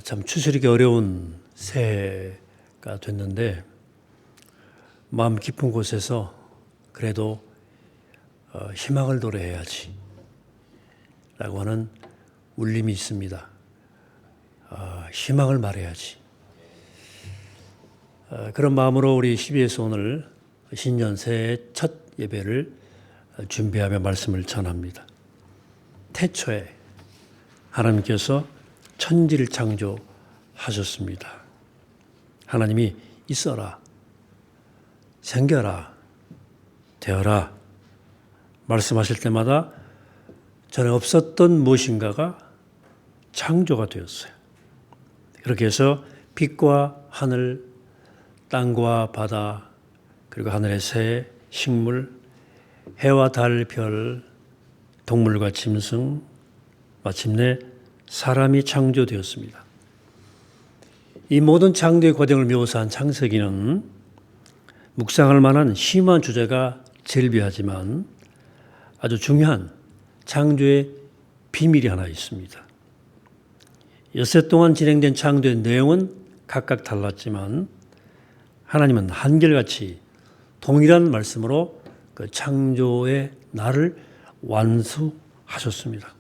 참 추스르기 어려운 새해가 됐는데 마음 깊은 곳에서 그래도 희망을 노래해야지 라고 하는 울림이 있습니다. 희망을 말해야지. 그런 마음으로 우리 12에서 오늘 신년 새해 첫 예배를 준비하며 말씀을 전합니다. 태초에 하나님께서 천지를 창조하셨습니다. 하나님이 있어라, 생겨라, 되어라 말씀하실 때마다 전에 없었던 무엇인가가 창조가 되었어요. 그렇게 해서 빛과 하늘, 땅과 바다, 그리고 하늘의 새, 식물, 해와 달, 별, 동물과 짐승, 마침내 사람이 창조되었습니다. 이 모든 창조의 과정을 묘사한 창세기는 묵상할 만한 심한 주제가 절비하지만 아주 중요한 창조의 비밀이 하나 있습니다. 엿새 동안 진행된 창조의 내용은 각각 달랐지만 하나님은 한결같이 동일한 말씀으로 그 창조의 날을 완수하셨습니다.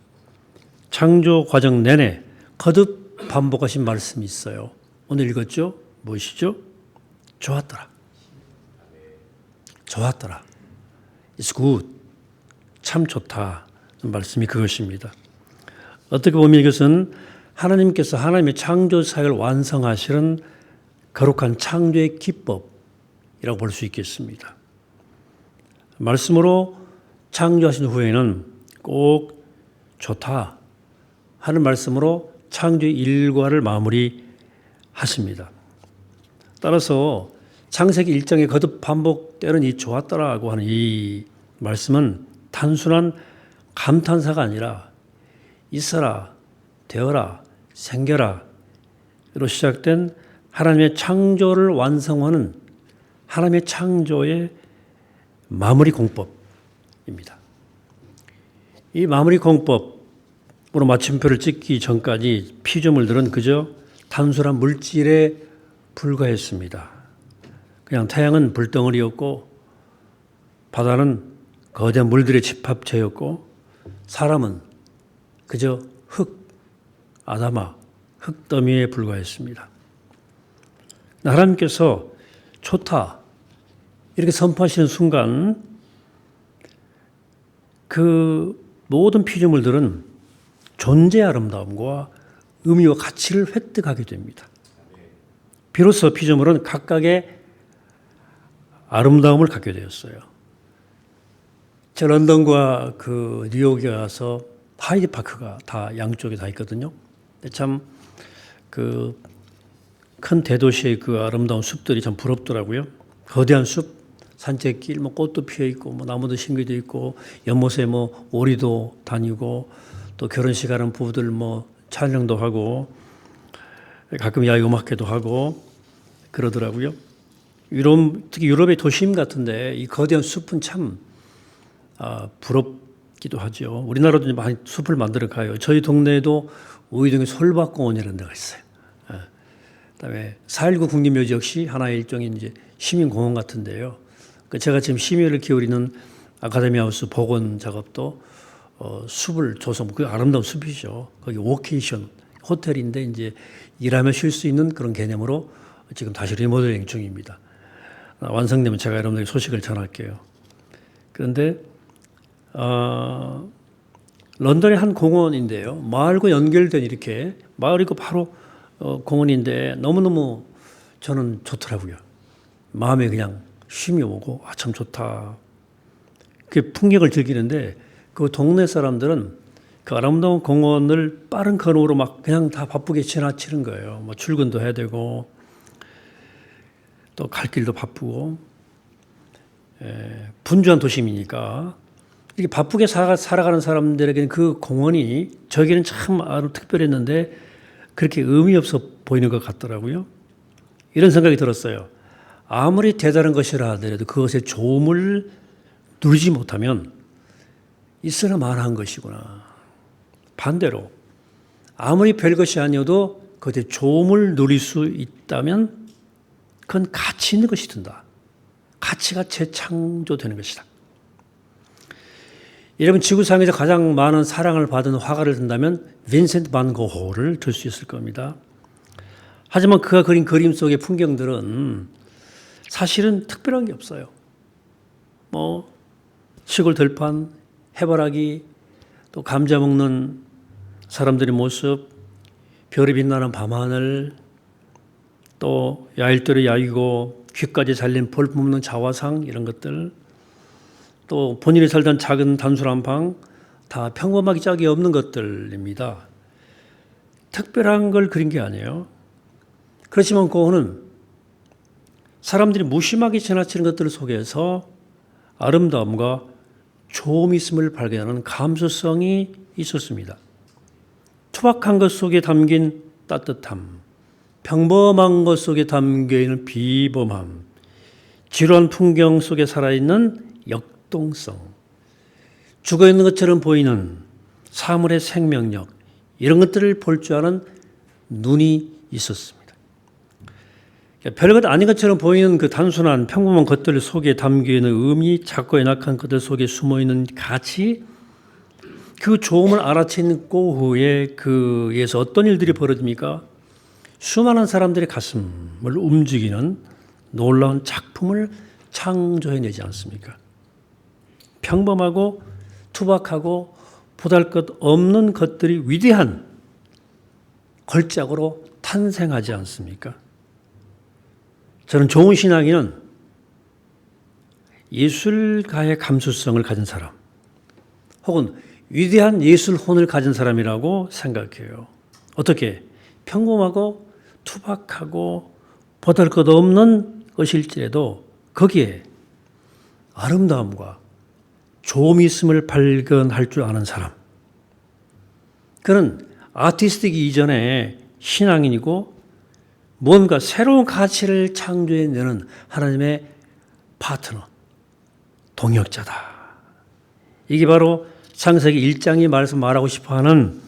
창조 과정 내내 거듭 반복하신 말씀이 있어요. 오늘 읽었죠? 무엇이죠? 좋았더라. 좋았더라. It's good. 참 좋다. 말씀이 그것입니다. 어떻게 보면 이것은 하나님께서 하나님의 창조 사역을 완성하시는 거룩한 창조의 기법이라고 볼 수 있겠습니다. 말씀으로 창조하신 후에는 꼭 좋다 하는 말씀으로 창조의 일과를 마무리하십니다. 따라서 창세기 1장에 거듭 반복되는 이 좋았더라고 하는 이 말씀은 단순한 감탄사가 아니라 있어라, 되어라, 생겨라 로 시작된 하나님의 창조를 완성하는 하나님의 창조의 마무리 공법입니다. 이 마무리 공법으로 마침표를 찍기 전까지 피조물들은 그저 단순한 물질에 불과했습니다. 그냥 태양은 불덩어리였고 바다는 거대한 물들의 집합체였고 사람은 그저 흙, 아담아, 흙더미에 불과했습니다. 하나님께서 좋다 이렇게 선포하시는 순간 그 모든 피조물들은 존재의 아름다움과 의미와 가치를 획득하게 됩니다. 비로소 피조물은 각각의 아름다움을 갖게 되었어요. 제가 런던과 그 뉴욕에 가서 하이드 파크가 다 양쪽에 다 있거든요. 참 그 큰 대도시의 그 아름다운 숲들이 참 부럽더라고요. 거대한 숲, 산책길, 뭐 꽃도 피어 있고, 뭐 나무도 심겨져 있고, 연못에 뭐 오리도 다니고, 또 결혼식 하는 부부들 뭐 촬영도 하고, 가끔 야외 음악회도 하고 그러더라고요. 특히 유럽의 도심 같은데 이 거대한 숲은 참 부럽기도 하죠. 우리나라도 많이 숲을 만들어 가요. 저희 동네에도 우이동에 솔밭공원이라는 데가 있어요. 그다음에 4.19 국립묘지 역시 하나의 일종의 이제 시민공원 같은데요. 제가 지금 심혈을 기울이는 아카데미하우스 복원 작업도 숲을 조성, 그 아름다운 숲이죠. 거기 워케이션 호텔인데 이제 일하며 쉴 수 있는 그런 개념으로 지금 다시 리모델링 중입니다. 완성되면 제가 여러분들에게 소식을 전할게요. 그런데 런던의 한 공원인데요. 마을과 연결된 이렇게 마을이고 바로 공원인데 너무너무 저는 좋더라고요. 마음에 그냥 쉼이 오고 참 좋다. 그 풍경을 즐기는데 그 동네 사람들은 그 아름다운 공원을 빠른 걸음으로 막 그냥 다 바쁘게 지나치는 거예요. 뭐 출근도 해야 되고 또 갈 길도 바쁘고 분주한 도심이니까 이렇게 바쁘게 살아가는 사람들에게는 그 공원이 저에게는 참 아주 특별했는데 그렇게 의미 없어 보이는 것 같더라고요. 이런 생각이 들었어요. 아무리 대단한 것이라 하더라도 그것의 좋음을 누리지 못하면 있으나 마나한 것이구나. 반대로 아무리 별것이 아니어도 그것의 좋음을 누릴 수 있다면 그건 가치 있는 것이 된다. 가치가 재창조되는 것이다. 여러분 지구상에서 가장 많은 사랑을 받은 화가를 든다면 빈센트 반 고흐를 들 수 있을 겁니다. 하지만 그가 그린 그림 속의 풍경들은 사실은 특별한 게 없어요. 뭐 시골 들판, 해바라기, 또 감자 먹는 사람들의 모습, 별이 빛나는 밤하늘, 또 야일들의 야유고 귀까지 잘린 볼품없는 자화상 이런 것들, 또 본인이 살던 작은 단순한 방, 다 평범하기 짝이 없는 것들입니다. 특별한 걸 그린 게 아니에요. 그렇지만 고흐는 사람들이 무심하게 지나치는 것들 속에서 아름다움과 좋음이 있음을 발견하는 감수성이 있었습니다. 투박한 것 속에 담긴 따뜻함, 평범한 것 속에 담겨있는 비범함, 지루한 풍경 속에 살아있는 역동성, 죽어있는 것처럼 보이는 사물의 생명력, 이런 것들을 볼 줄 아는 눈이 있었습니다. 별것 아닌 것처럼 보이는 그 단순한 평범한 것들 속에 담겨있는 의미, 작고 연약한 것들 속에 숨어있는 가치, 그 좋음을 알아채는 고흐의 그에서 어떤 일들이 벌어집니까? 수많은 사람들의 가슴을 움직이는 놀라운 작품을 창조해내지 않습니까? 평범하고 투박하고 보잘것없는 것들이 위대한 걸작으로 탄생하지 않습니까? 저는 좋은 신앙인은 예술가의 감수성을 가진 사람 혹은 위대한 예술혼을 가진 사람이라고 생각해요. 어떻게? 평범하고 투박하고 보잘것없는 것일지라도 거기에 아름다움과 좋음이 있음을 발견할 줄 아는 사람. 그는 아티스트이기 이전에 신앙인이고 뭔가 새로운 가치를 창조해내는 하나님의 파트너, 동역자다. 이게 바로 창세기 1장이 말하고 싶어하는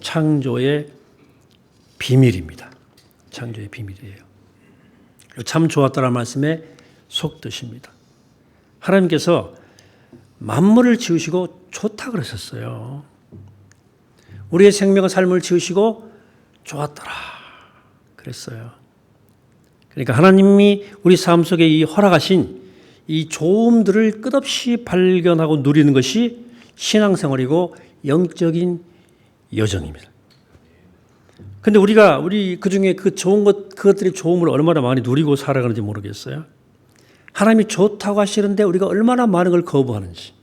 창조의 비밀입니다. 창조의 비밀이에요. 참 좋았다라는 말씀의 속뜻입니다. 하나님께서 만물을 지으시고 좋다 그러셨어요. 우리의 생명과 삶을 지으시고 좋았더라 그랬어요. 그러니까 하나님이 우리 삶 속에 이 허락하신 이 좋음들을 끝없이 발견하고 누리는 것이 신앙생활이고 영적인 여정입니다. 근데 우리 그 중에 그 좋은 그것들의 좋음을 얼마나 많이 누리고 살아가는지 모르겠어요. 하나님이 좋다고 하시는데 우리가 얼마나 많은 걸 거부하는지.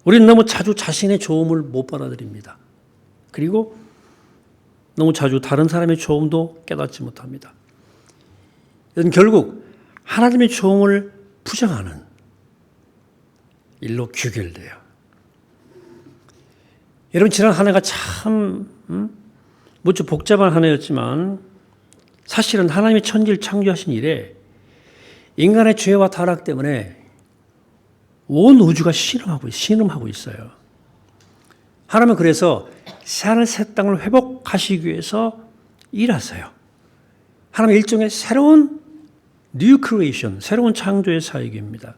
우리는 너무 자주 자신의 좋음을 못 받아들입니다. 그리고 너무 자주 다른 사람의 좋음도 깨닫지 못합니다. 이건 결국 하나님의 좋음을 부정하는 일로 귀결돼요. 여러분 지난 한 해가 참 무척 복잡한 한 해였지만 사실은 하나님이 천지를 창조하신 이래 인간의 죄와 타락 때문에 온 우주가 신음하고 있어요. 하나님은 그래서 새하늘 새 땅을 회복하시기 위해서 일하세요. 하나님의 일종의 새로운 뉴 크리에이션, 새로운 창조의 사역입니다.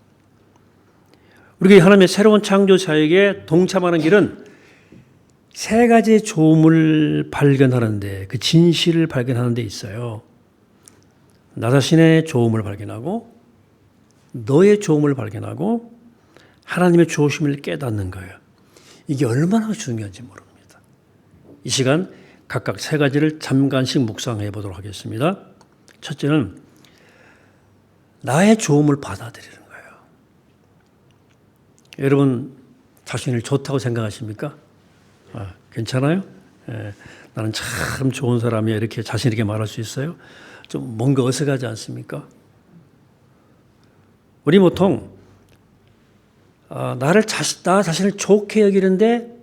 우리가 하나님의 새로운 창조 사역에 동참하는 길은 세 가지의 조음을 발견하는데, 그 진실을 발견하는 데 있어요. 나 자신의 조음을 발견하고, 너의 조음을 발견하고, 하나님의 조심을 깨닫는 거예요. 이게 얼마나 중요한지 모릅니다. 이 시간 각각 세 가지를 잠깐씩 묵상해 보도록 하겠습니다. 첫째는 나의 조음을 받아들이는 거예요. 여러분 자신을 좋다고 생각하십니까? 괜찮아요? 나는 참 좋은 사람이야, 이렇게 자신 있게 말할 수 있어요? 좀 뭔가 어색하지 않습니까? 우리 보통 나 자신을 좋게 여기는데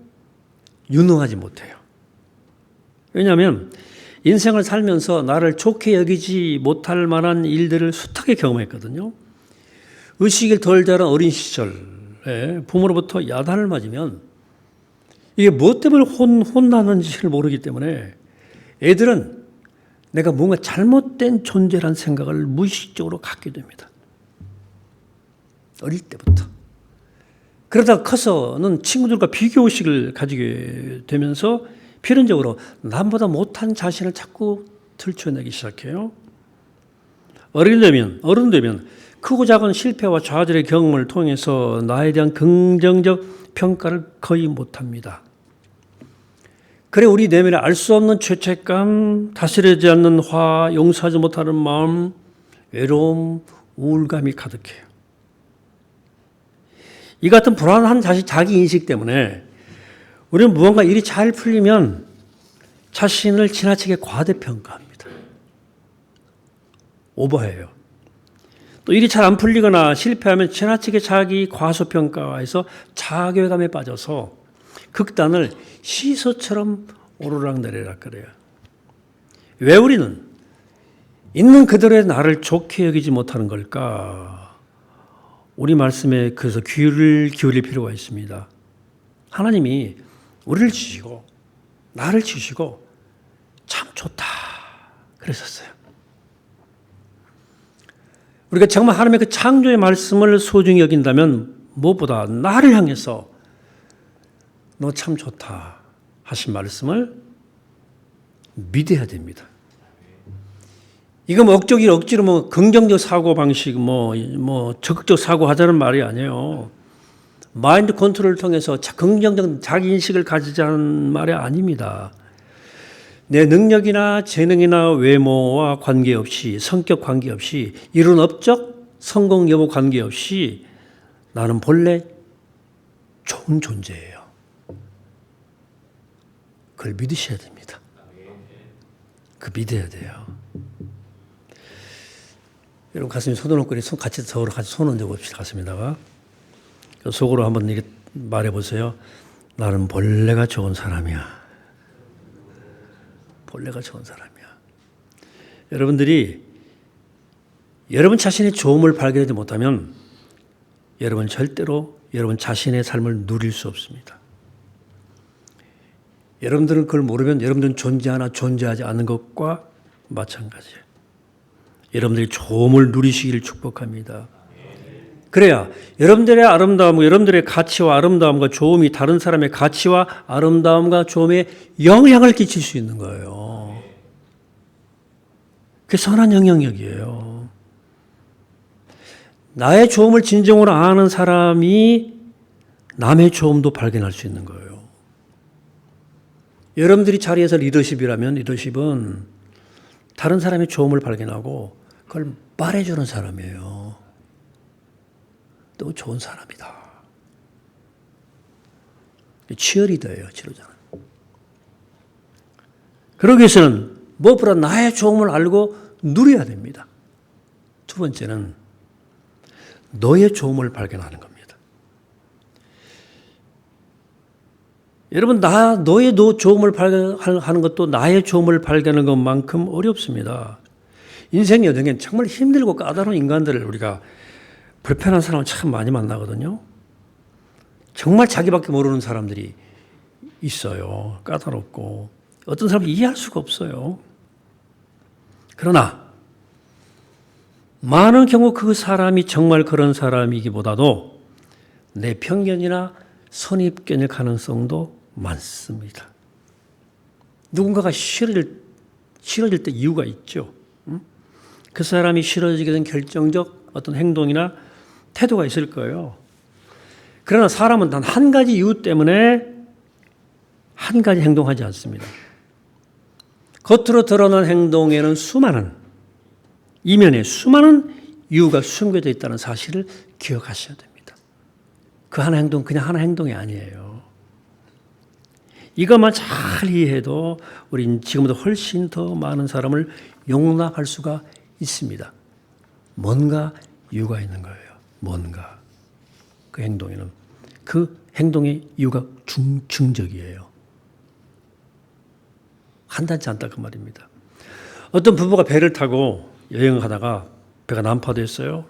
유능하지 못해요. 왜냐하면 인생을 살면서 나를 좋게 여기지 못할 만한 일들을 숱하게 경험했거든요. 의식을 덜 자란 어린 시절에 부모로부터 야단을 맞으면 이게 무엇 때문에 혼나는지를 모르기 때문에 애들은 내가 뭔가 잘못된 존재라는 생각을 무의식적으로 갖게 됩니다. 어릴 때부터. 그러다 커서는 친구들과 비교의식을 가지게 되면서 필연적으로 남보다 못한 자신을 자꾸 들춰내기 시작해요. 어른 되면 크고 작은 실패와 좌절의 경험을 통해서 나에 대한 긍정적 평가를 거의 못합니다. 그래 우리 내면에 알 수 없는 죄책감, 다스리지 않는 화, 용서하지 못하는 마음, 외로움, 우울감이 가득해요. 이 같은 불안한 자기 인식 때문에 우리는 무언가 일이 잘 풀리면 자신을 지나치게 과대평가합니다. 오버해요. 또 일이 잘 안 풀리거나 실패하면 지나치게 자기 과소평가해서 자괴감에 빠져서 극단을 시소처럼 오르락내리락 그래요. 왜 우리는 있는 그대로의 나를 좋게 여기지 못하는 걸까? 우리 말씀에 그래서 귀를 기울일 필요가 있습니다. 하나님이 우리를 주시고 나를 주시고 참 좋다 그랬었어요. 우리가 정말 하나님의 그 창조의 말씀을 소중히 여긴다면 무엇보다 나를 향해서 너 참 좋다 하신 말씀을 믿어야 됩니다. 이거 억지로 긍정적 사고 방식, 적극적 사고 하자는 말이 아니에요. 마인드 컨트롤을 통해서 긍정적 자기 인식을 가지자는 말이 아닙니다. 내 능력이나 재능이나 외모와 관계없이, 성격 관계없이, 이룬 업적, 성공 여부 관계없이 나는 본래 좋은 존재예요. 그걸 믿으셔야 됩니다. 믿어야 돼요. 여러분 가슴에 손을 얹고 같이 서로 같이 손 얹어 봅시다. 가슴에다가 속으로 한번 이렇게 말해 보세요. 나는 본래가 좋은 사람이야. 본래가 좋은 사람이야. 여러분들이 여러분 자신의 좋음을 발견하지 못하면 여러분 절대로 여러분 자신의 삶을 누릴 수 없습니다. 여러분들은 그걸 모르면 여러분들은 존재하나 존재하지 않는 것과 마찬가지예요. 여러분들이 좋음을 누리시기를 축복합니다. 그래야 여러분들의 아름다움, 여러분들의 가치와 아름다움과 좋음이 다른 사람의 가치와 아름다움과 좋음에 영향을 끼칠 수 있는 거예요. 그게 선한 영향력이에요. 나의 좋음을 진정으로 아는 사람이 남의 좋음도 발견할 수 있는 거예요. 여러분들이 자리에서 리더십이라면 리더십은 다른 사람의 좋음을 발견하고 그걸 말해주는 사람이에요. 또 좋은 사람이다. 치어리더예요, 지도자는. 그러기 위해서는 무엇보다 나의 좋음을 알고 누려야 됩니다. 두 번째는 너의 좋음을 발견하는 겁니다. 여러분, 너의 좋음을 발견하는 것도 나의 좋음을 발견하는 것만큼 어렵습니다. 인생 여정엔 정말 힘들고 까다로운 인간들을 우리가 불편한 사람을 참 많이 만나거든요. 정말 자기밖에 모르는 사람들이 있어요. 까다롭고. 어떤 사람은 이해할 수가 없어요. 그러나 많은 경우 그 사람이 정말 그런 사람이기보다도 내 편견이나 선입견일 가능성도 많습니다. 누군가가 싫어질 때 이유가 있죠. 그 사람이 싫어지게 된 결정적 어떤 행동이나 태도가 있을 거예요. 그러나 사람은 단 한 가지 이유 때문에 한 가지 행동하지 않습니다. 겉으로 드러난 행동에는 이면에 수많은 이유가 숨겨져 있다는 사실을 기억하셔야 됩니다. 그 하나 행동 그냥 하나 행동이 아니에요. 이것만 잘 이해해도 우리는 지금보다 훨씬 더 많은 사람을 용납할 수가 있습니다. 뭔가 이유가 있는 거예요. 뭔가. 그 행동에는. 그 행동의 이유가 중증적이에요. 한단치 않다 그 말입니다. 어떤 부부가 배를 타고 여행을 하다가 배가 난파됐어요.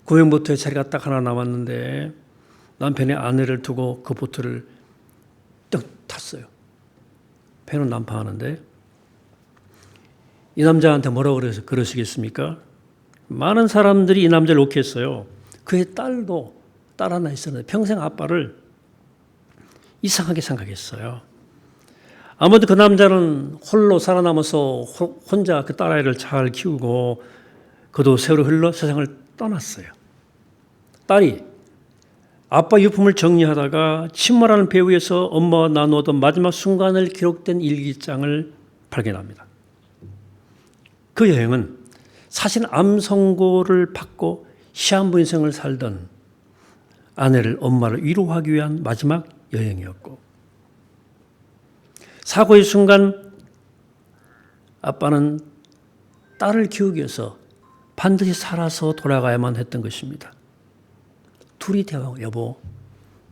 구명보트에 자리가 딱 하나 남았는데 남편이 아내를 두고 그 보트를 딱 탔어요. 배는 난파하는데 이 남자한테 뭐라고 그러시겠습니까? 많은 사람들이 이 남자를 욕했어요. 그의 딸도 딸 하나 있었는데 평생 아빠를 이상하게 생각했어요. 아무튼 그 남자는 홀로 살아남아서 혼자 그 딸아이를 잘 키우고 그도 세월이 흘러 세상을 떠났어요. 딸이 아빠 유품을 정리하다가 침몰하는 배 위에서 엄마와 나누었던 마지막 순간을 기록된 일기장을 발견합니다. 그 여행은 사실 암 선고를 받고 시한부 인생을 살던 아내를 엄마를 위로하기 위한 마지막 여행이었고 사고의 순간 아빠는 딸을 키우기 위해서 반드시 살아서 돌아가야만 했던 것입니다. 둘이 대화하고 여보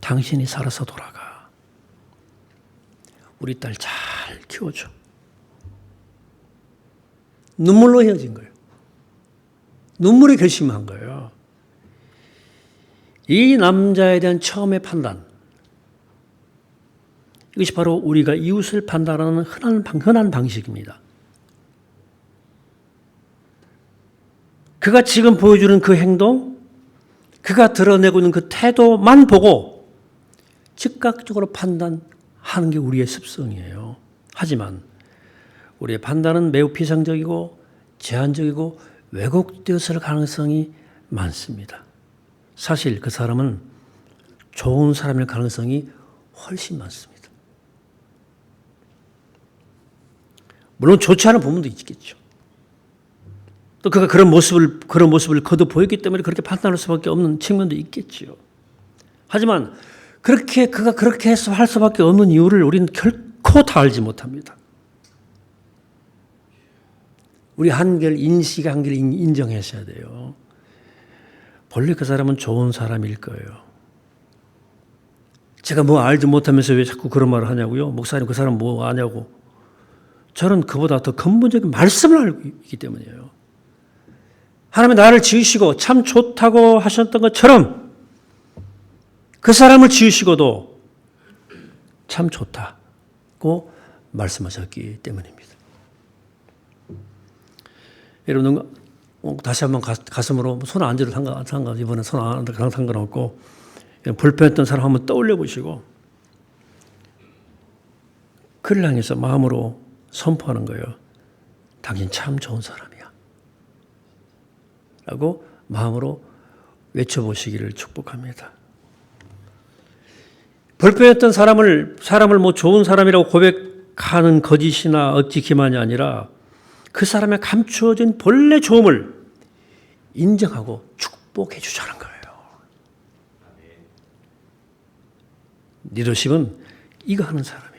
당신이 살아서 돌아가. 우리 딸 잘 키워줘. 눈물로 헤어진 거예요. 눈물이 결심한 거예요. 이 남자에 대한 처음의 판단. 이것이 바로 우리가 이웃을 판단하는 흔한 방식입니다. 그가 지금 보여주는 그 행동, 그가 드러내고 있는 그 태도만 보고 즉각적으로 판단하는 게 우리의 습성이에요. 하지만 우리의 판단은 매우 피상적이고 제한적이고 왜곡되었을 가능성이 많습니다. 사실 그 사람은 좋은 사람일 가능성이 훨씬 많습니다. 물론 좋지 않은 부분도 있겠죠. 또 그가 그런 모습을 거듭 보였기 때문에 그렇게 판단할 수밖에 없는 측면도 있겠지요. 하지만 그가 그렇게 할 수밖에 없는 이유를 우리는 결코 다 알지 못합니다. 우리 인식 한계를 인정하셔야 돼요. 본래 그 사람은 좋은 사람일 거예요. 제가 뭐 알지 못하면서 왜 자꾸 그런 말을 하냐고요? 목사님 그 사람 뭐 아냐고. 저는 그보다 더 근본적인 말씀을 알고 있기 때문이에요. 하나님이 나를 지으시고 참 좋다고 하셨던 것처럼 그 사람을 지으시고도 참 좋다고 말씀하셨기 때문입니다. 여러분 다시 한번 가슴으로 손 안 얹어도 상관 이번엔 손 안 얹어도 상관없고 불편했던 사람 한번 떠올려 보시고 그를 향해서 마음으로 선포하는 거예요. 당신 참 좋은 사람이야. 라고 마음으로 외쳐보시기를 축복합니다. 불편했던 사람을 뭐 좋은 사람이라고 고백하는 거짓이나 억지 기만이 아니라 그 사람의 감추어진 본래 좋음을 인정하고 축복해 주자는 거예요. 리더십은 이거 하는 사람이에요.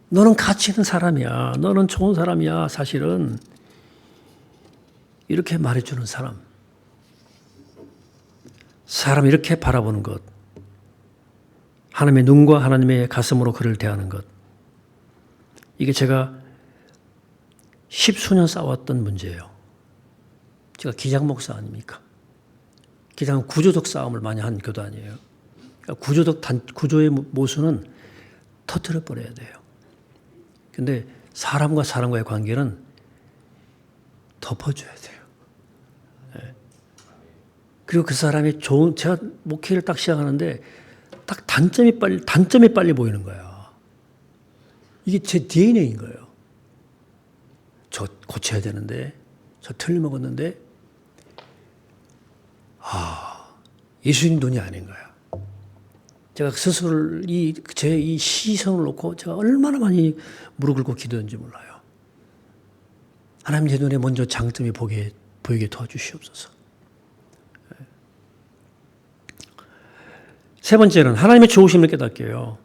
너는 가치 있는 사람이야. 너는 좋은 사람이야. 사실은 이렇게 말해주는 사람. 사람 이렇게 바라보는 것. 하나님의 눈과 하나님의 가슴으로 그를 대하는 것. 이게 제가 10수년 싸웠던 문제예요. 제가 기장 목사 아닙니까? 기장은 구조적 싸움을 많이 한 교단이에요. 그러니까 구조의 모순은 터뜨려 버려야 돼요. 근데 사람과 사람과의 관계는 덮어줘야 돼요. 그리고 그 사람이 제가 목회를 딱 시작하는데 딱 단점이 빨리 보이는 거예요. 이게 제 DNA인 거예요. 저 고쳐야 되는데, 저 틀려먹었는데, 예수님 눈이 아닌 거예요. 제가 스스로 제 이 시선을 놓고 제가 얼마나 많이 무릎 꿇고 기도했는지 몰라요. 하나님 제 눈에 먼저 장점이 보이게 도와주시옵소서. 세 번째는 하나님의 좋으심을 깨닫게요.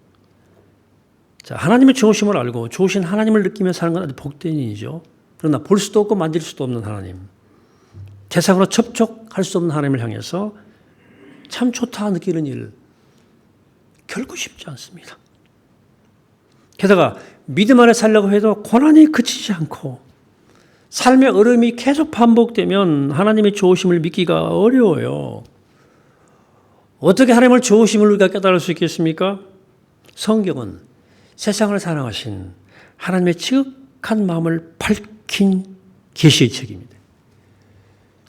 자, 하나님의 좋으심을 알고 좋으신 하나님을 느끼며 사는 건 아주 복된 일이죠. 그러나 볼 수도 없고 만질 수도 없는 하나님, 대상으로 접촉할 수 없는 하나님을 향해서 참 좋다 느끼는 일 결코 쉽지 않습니다. 게다가 믿음 안에 살려고 해도 고난이 그치지 않고 삶의 어려움이 계속 반복되면 하나님의 좋으심을 믿기가 어려워요. 어떻게 하나님을 좋으심을 우리가 깨달을 수 있겠습니까? 성경은 세상을 사랑하신 하나님의 지극한 마음을 밝힌 계시의 책입니다.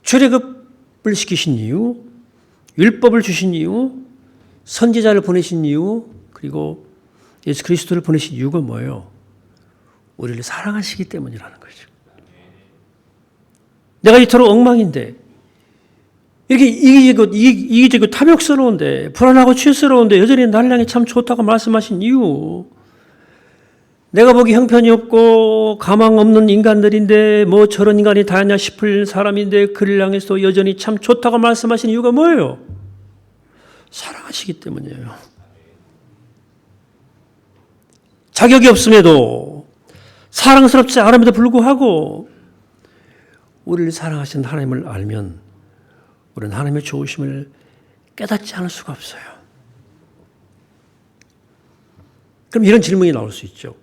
출애굽을 시키신 이유, 율법을 주신 이유, 선지자를 보내신 이유, 그리고 예수 그리스도를 보내신 이유가 뭐예요? 우리를 사랑하시기 때문이라는 거죠. 내가 이토록 엉망인데, 이렇게 이기적이고 탐욕스러운데, 불안하고 취스러운데 여전히 나를 향해 참 좋다고 말씀하신 이유, 내가 보기 형편이 없고 가망 없는 인간들인데 뭐 저런 인간이 다 있냐 싶을 사람인데 그를 향해서 여전히 참 좋다고 말씀하신 이유가 뭐예요? 사랑하시기 때문이에요. 자격이 없음에도 사랑스럽지 않음에도 불구하고 우리를 사랑하신 하나님을 알면 우리는 하나님의 좋으심을 깨닫지 않을 수가 없어요. 그럼 이런 질문이 나올 수 있죠.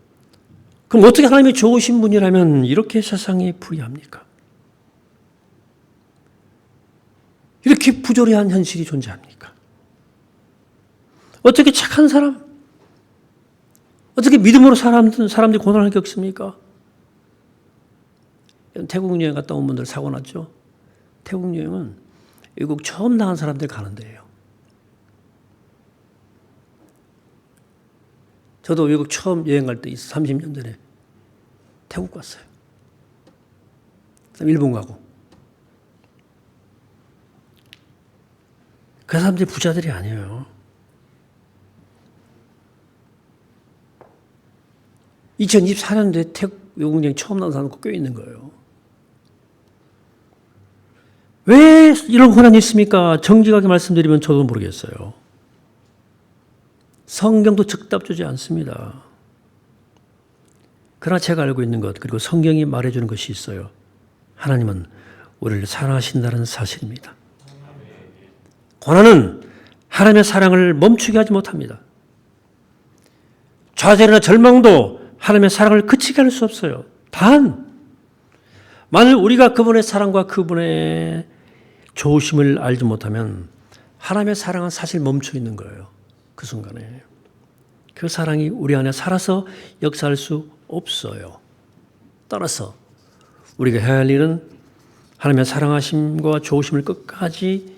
그럼 어떻게 하나님이 좋으신 분이라면 이렇게 세상에 불의합니까? 이렇게 부조리한 현실이 존재합니까? 어떻게 착한 사람, 어떻게 믿음으로 사람들이 고난을 겪습니까? 태국 여행 갔다 온 분들 사고 났죠? 태국 여행은 외국 처음 나간 사람들 가는 데예요. 저도 외국 처음 여행 갈 때 30년 전에 태국 갔어요. 일본 가고. 그 사람들이 부자들이 아니에요. 2024년도에 태국 외국 여행 처음 나간 사람 꽤 있는 거예요. 왜 이런 고난이 있습니까? 정직하게 말씀드리면 저도 모르겠어요. 성경도 즉답 주지 않습니다. 그러나 제가 알고 있는 것, 그리고 성경이 말해주는 것이 있어요. 하나님은 우리를 사랑하신다는 사실입니다. 고난은 하나님의 사랑을 멈추게 하지 못합니다. 좌절이나 절망도 하나님의 사랑을 그치게 할 수 없어요. 단, 만일 우리가 그분의 사랑과 그분의 좋으심을 알지 못하면 하나님의 사랑은 사실 멈춰 있는 거예요. 그 순간에. 그 사랑이 우리 안에 살아서 역사할 수 없어요. 따라서 우리가 해야 할 일은 하나님의 사랑하심과 좋으심을 끝까지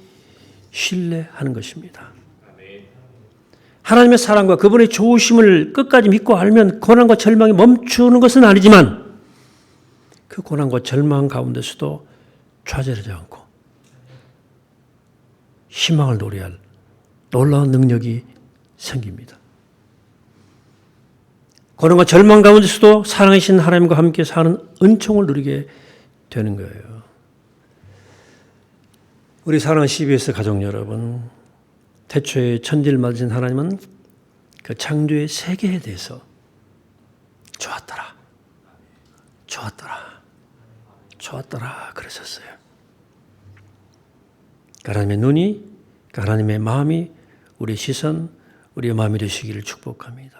신뢰하는 것입니다. 하나님의 사랑과 그분의 좋으심을 끝까지 믿고 알면 고난과 절망이 멈추는 것은 아니지만 그 고난과 절망 가운데서도 좌절하지 않고 희망을 노래할 놀라운 능력이 생깁니다. 고난과 절망 가운데서도 사랑하신 하나님과 함께 사는 은총을 누리게 되는 거예요. 우리 사랑하는 CBS 가족 여러분, 태초에 천지를 만드신 하나님은 그 창조의 세계에 대해서 좋았더라, 좋았더라, 좋았더라 그러셨어요. 하나님의 눈이, 하나님의 마음이 우리 시선, 우리의 마음이 되시기를 축복합니다.